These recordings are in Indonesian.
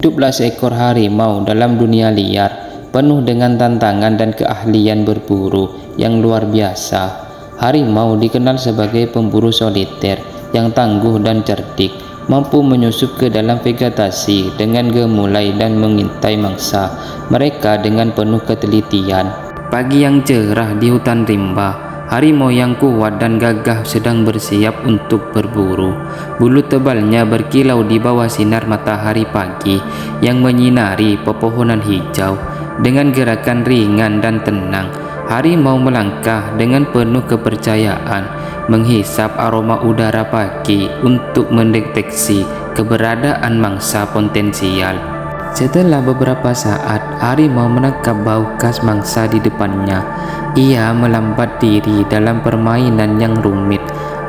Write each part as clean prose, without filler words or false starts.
Hiduplah seekor harimau dalam dunia liar, penuh dengan tantangan dan keahlian berburu yang luar biasa. Harimau dikenal sebagai pemburu soliter yang tangguh dan cerdik, mampu menyusup ke dalam vegetasi dengan gemulai dan mengintai mangsa mereka dengan penuh ketelitian. Pagi yang cerah di hutan rimba, harimau yang kuat dan gagah sedang bersiap untuk berburu. Bulu tebalnya berkilau di bawah sinar matahari pagi yang menyinari pepohonan hijau. Dengan gerakan ringan dan tenang, harimau melangkah dengan penuh kepercayaan, menghisap aroma udara pagi untuk mendeteksi keberadaan mangsa potensial. Setelah beberapa saat, harimau menangkap bau khas mangsa di depannya. Ia melambat diri dalam permainan yang rumit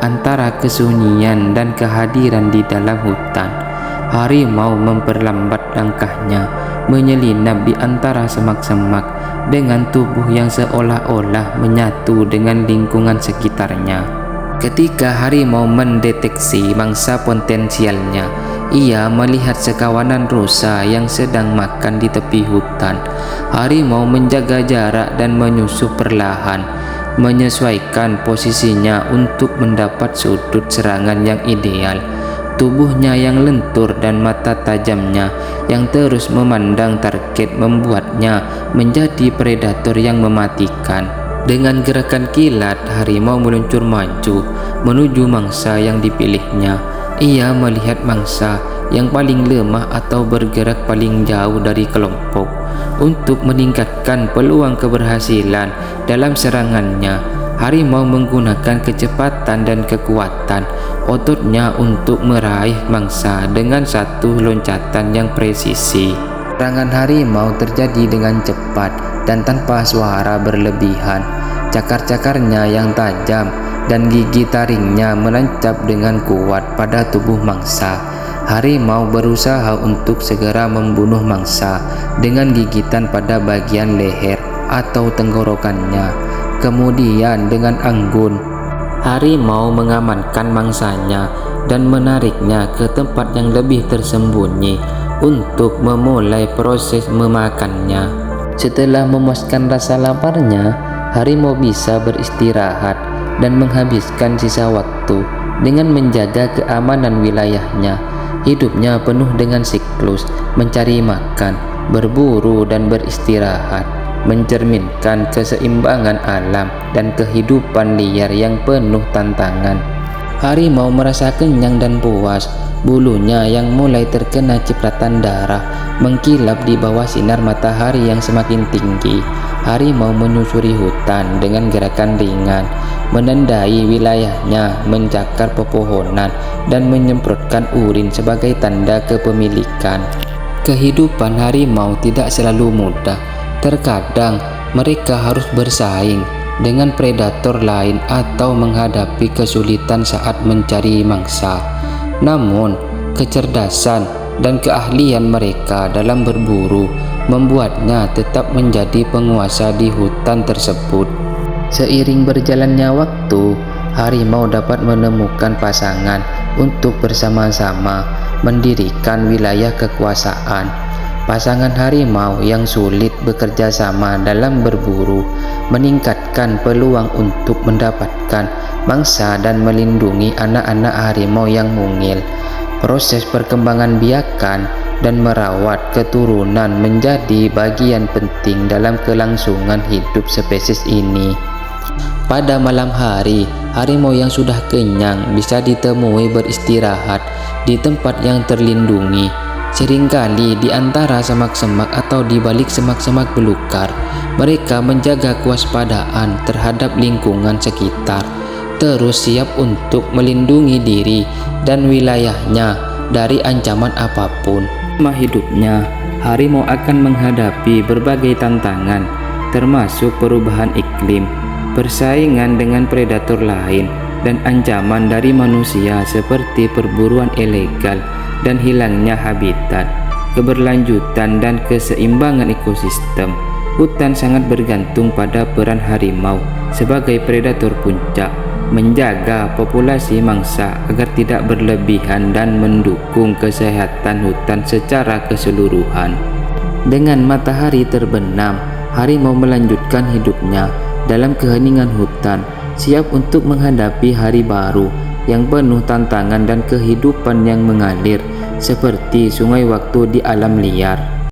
antara kesunyian dan kehadiran di dalam hutan. Harimau memperlambat langkahnya, menyelinap di antara semak-semak dengan tubuh yang seolah-olah menyatu dengan lingkungan sekitarnya. Ketika harimau mendeteksi mangsa potensialnya, ia melihat sekawanan rusa yang sedang makan di tepi hutan. Harimau menjaga jarak dan menyusup perlahan, menyesuaikan posisinya untuk mendapat sudut serangan yang ideal. Tubuhnya yang lentur dan mata tajamnya yang terus memandang target membuatnya menjadi predator yang mematikan. Dengan gerakan kilat, harimau meluncur maju menuju mangsa yang dipilihnya. Ia melihat mangsa yang paling lemah atau bergerak paling jauh dari kelompok. Untuk meningkatkan peluang keberhasilan dalam serangannya, harimau menggunakan kecepatan dan kekuatan ototnya untuk meraih mangsa dengan satu loncatan yang presisi. Serangan harimau terjadi dengan cepat dan tanpa suara berlebihan. Cakar-cakarnya yang tajam dan gigi taringnya menancap dengan kuat pada tubuh mangsa. Harimau berusaha untuk segera membunuh mangsa dengan gigitan pada bagian leher atau tenggorokannya. Kemudian dengan anggun, harimau mengamankan mangsanya dan menariknya ke tempat yang lebih tersembunyi untuk memulai proses memakannya. Setelah memuaskan rasa laparnya, harimau bisa beristirahat dan menghabiskan sisa waktu dengan menjaga keamanan wilayahnya. Hidupnya penuh dengan siklus, mencari makan, berburu dan beristirahat, mencerminkan keseimbangan alam dan kehidupan liar yang penuh tantangan. Harimau merasa kenyang dan puas. Bulunya yang mulai terkena cipratan darah mengkilap di bawah sinar matahari yang semakin tinggi. Harimau menyusuri hutan dengan gerakan ringan, menandai wilayahnya, mencakar pepohonan, dan menyemprotkan urin sebagai tanda kepemilikan. Kehidupan harimau tidak selalu mudah. Terkadang mereka harus bersaing dengan predator lain atau menghadapi kesulitan saat mencari mangsa. Namun, kecerdasan dan keahlian mereka dalam berburu membuatnya tetap menjadi penguasa di hutan tersebut. Seiring berjalannya waktu, harimau dapat menemukan pasangan untuk bersama-sama mendirikan wilayah kekuasaan. Pasangan harimau yang sulit bekerja sama dalam berburu meningkatkan peluang untuk mendapatkan mangsa dan melindungi anak-anak harimau yang mungil. Proses perkembangan biakan dan merawat keturunan menjadi bagian penting dalam kelangsungan hidup spesies ini. Pada malam hari, harimau yang sudah kenyang bisa ditemui beristirahat di tempat yang terlindungi. Seringkali di antara semak-semak atau di balik semak-semak belukar, mereka menjaga kewaspadaan terhadap lingkungan sekitar, terus siap untuk melindungi diri dan wilayahnya dari ancaman apapun. Selama hidupnya, harimau akan menghadapi berbagai tantangan, termasuk perubahan iklim, persaingan dengan predator lain, dan ancaman dari manusia seperti perburuan ilegal dan hilangnya habitat. Keberlanjutan dan keseimbangan ekosistem hutan sangat bergantung pada peran harimau sebagai predator puncak. menjaga populasi mangsa agar tidak berlebihan dan mendukung kesehatan hutan secara keseluruhan. Dengan matahari terbenam, harimau melanjutkan hidupnya dalam keheningan hutan, siap untuk menghadapi hari baru yang penuh tantangan dan kehidupan yang mengalir seperti sungai waktu di alam liar.